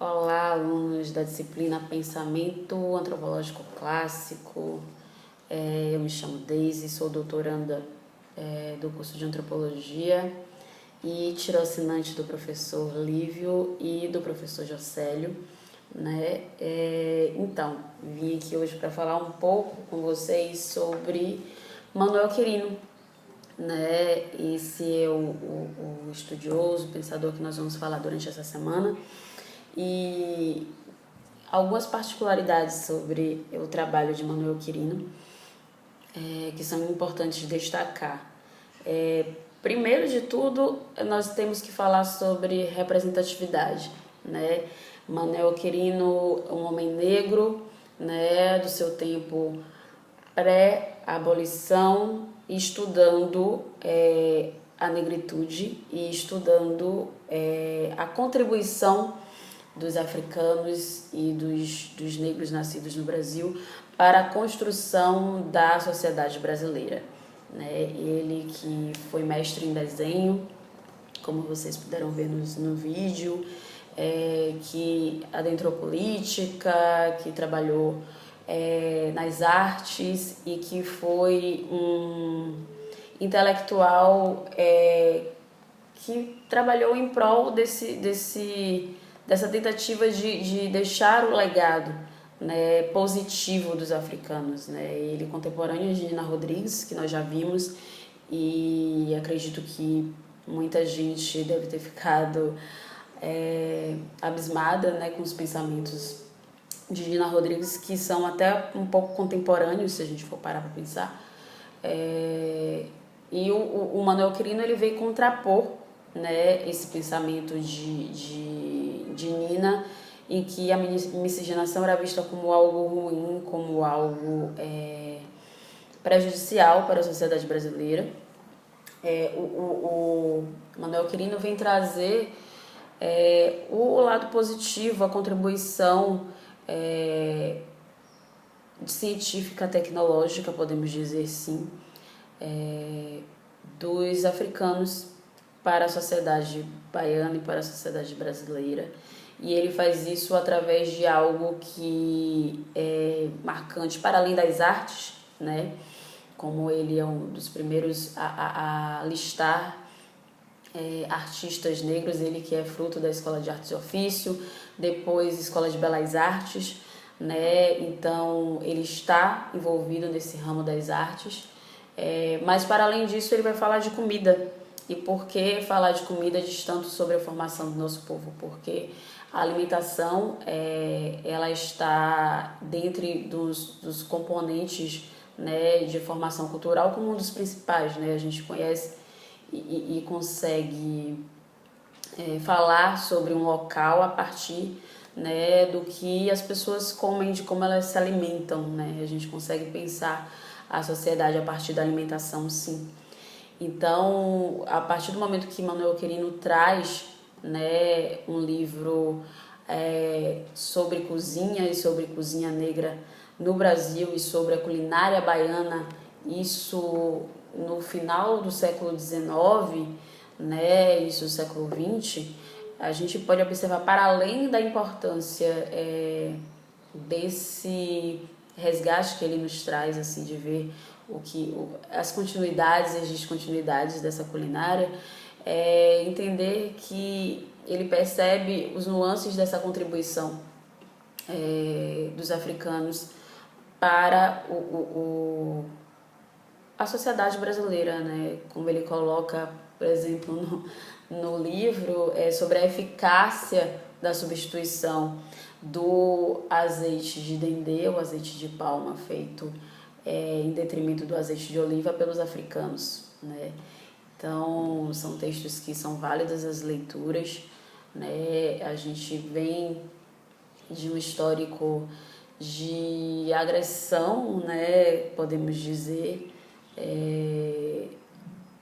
Olá, alunos da disciplina Pensamento Antropológico Clássico. Eu me chamo Deise, sou doutoranda do curso de Antropologia e tirocínante do professor Lívio e do professor Jocélio, né? Então, vim aqui hoje para falar um pouco com vocês sobre Manuel Quirino, né? Esse é o estudioso, o pensador que nós vamos falar durante essa semana. E algumas particularidades sobre o trabalho de Manuel Quirino que são importantes de destacar. Primeiro de tudo, nós temos que falar sobre representatividade, né? Manuel Quirino, um homem negro, né, do seu tempo pré-abolição, estudando a negritude e estudando a contribuição dos africanos e dos negros nascidos no Brasil para a construção da sociedade brasileira, né? Ele que foi mestre em desenho, como vocês puderam ver no vídeo, que adentrou política, que trabalhou nas artes e que foi um intelectual que trabalhou em prol dessa tentativa de deixar o legado, né, positivo dos africanos, né? Ele é contemporâneo de Nina Rodrigues, que nós já vimos, e acredito que muita gente deve ter ficado abismada, né, com os pensamentos de Nina Rodrigues, que são até um pouco contemporâneos, se a gente for parar para pensar. E o Manuel Quirino, ele veio contrapor, né, esse pensamento de Nina, em que a miscigenação era vista como algo ruim, como algo prejudicial para a sociedade brasileira. O Manuel Quirino vem trazer o lado positivo, a contribuição científica, tecnológica, podemos dizer sim, dos africanos para a sociedade baiana e para a sociedade brasileira. E ele faz isso através de algo que é marcante, para além das artes, né? Como ele é um dos primeiros a listar artistas negros, ele que é fruto da Escola de Artes e Ofício, depois Escola de Belas Artes, né? Então ele está envolvido nesse ramo das artes, mas para além disso ele vai falar de comida. E por que falar de comida diz tanto sobre a formação do nosso povo? Porque a alimentação ela está dentre dos componentes, né, de formação cultural como um dos principais, né? A gente conhece e consegue falar sobre um local a partir, né, do que as pessoas comem, de como elas se alimentam, né? A gente consegue pensar a sociedade a partir da alimentação, sim. Então, a partir do momento que Manuel Quirino traz, né, um livro sobre cozinha e sobre cozinha negra no Brasil e sobre a culinária baiana, isso no final do século XIX, né, isso do século XX, a gente pode observar, para além da importância desse resgate que ele nos traz, assim, de ver as continuidades e as descontinuidades dessa culinária, entender que ele percebe os nuances dessa contribuição dos africanos para a sociedade brasileira, né? Como ele coloca, por exemplo, no livro, sobre a eficácia da substituição do azeite de dendê, o azeite de palma, feito em detrimento do azeite de oliva pelos africanos, né? Então, são textos que são válidas as leituras, né? A gente vem de um histórico de agressão, né, podemos dizer,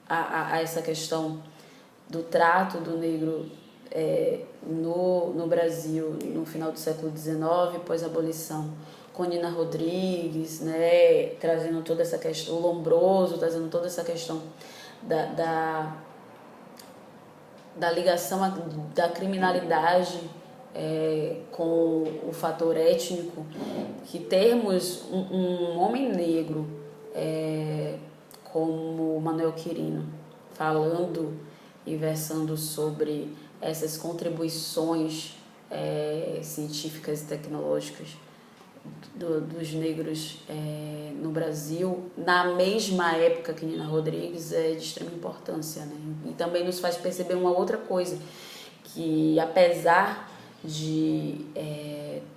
a essa questão do trato do negro no Brasil no final do século XIX, pós-abolição, com Nina Rodrigues, né, trazendo toda essa questão, o Lombroso, trazendo toda essa questão da ligação da criminalidade com o fator étnico, que termos um homem negro como Manuel Quirino falando e versando sobre essas contribuições científicas e tecnológicas dos negros no Brasil, na mesma época que Nina Rodrigues, é de extrema importância, né? E também nos faz perceber uma outra coisa, que apesar de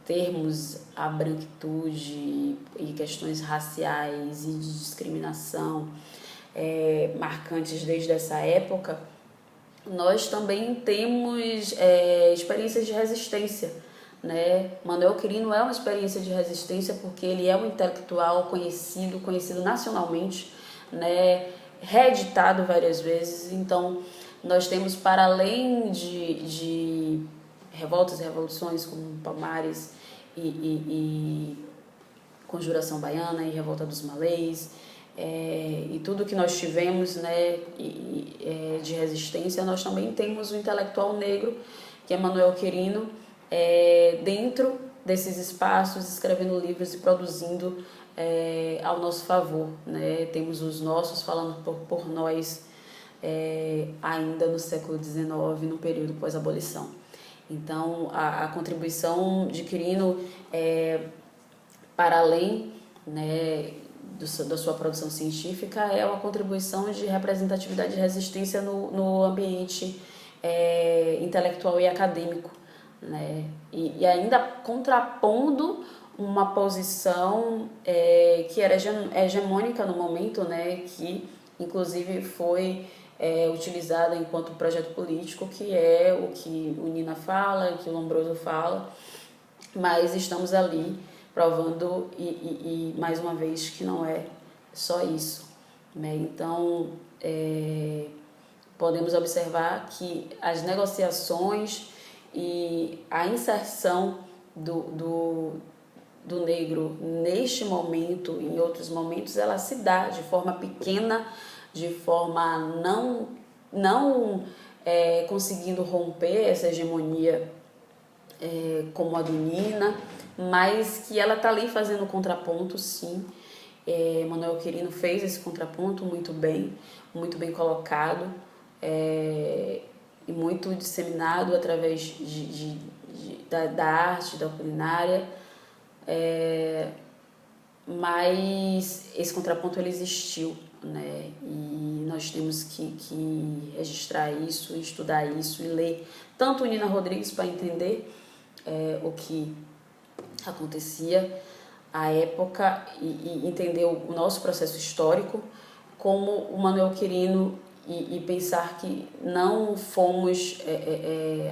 termos a branquitude e questões raciais e de discriminação marcantes desde essa época, nós também temos experiências de resistência, né? Manuel Quirino é uma experiência de resistência porque ele é um intelectual conhecido nacionalmente, né? Reeditado várias vezes. Então nós temos, para além de revoltas e revoluções como Palmares e Conjuração Baiana e Revolta dos Malês, e tudo que nós tivemos, né, de resistência, nós também temos o intelectual negro, que é Manuel Quirino, dentro desses espaços, escrevendo livros e produzindo ao nosso favor, né? Temos os nossos falando por nós, ainda no século XIX, no período pós-abolição. Então, a contribuição de Quirino, para além, né, da sua produção científica, é uma contribuição de representatividade e resistência no ambiente intelectual e acadêmico, né? E ainda contrapondo uma posição que era hegemônica no momento, né, que inclusive foi utilizada enquanto projeto político, que é o que o Nina fala, o que o Lombroso fala, mas estamos ali provando e mais uma vez que não é só isso, né? Então podemos observar que as negociações e a inserção do negro neste momento, em outros momentos, ela se dá de forma pequena, de forma não conseguindo romper essa hegemonia como a do Nina, mas que ela está ali fazendo contraponto, sim. Manuel Quirino fez esse contraponto muito bem colocado, e muito disseminado através da arte, da culinária, mas esse contraponto ele existiu, né? E nós temos que registrar isso, estudar isso e ler tanto Nina Rodrigues para entender o que acontecia à época e entender o nosso processo histórico, como o Manuel Quirino, e pensar que não fomos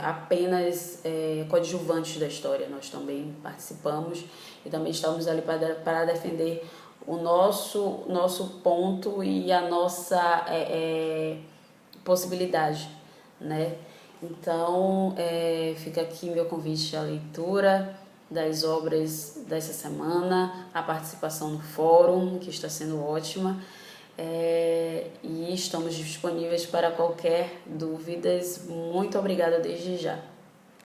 apenas coadjuvantes da história, nós também participamos e também estamos ali para defender o nosso ponto e a nossa possibilidade, né? Então, fica aqui meu convite à leitura das obras dessa semana, a participação no fórum, que está sendo ótima, e estamos disponíveis para qualquer dúvidas. Muito obrigada desde já.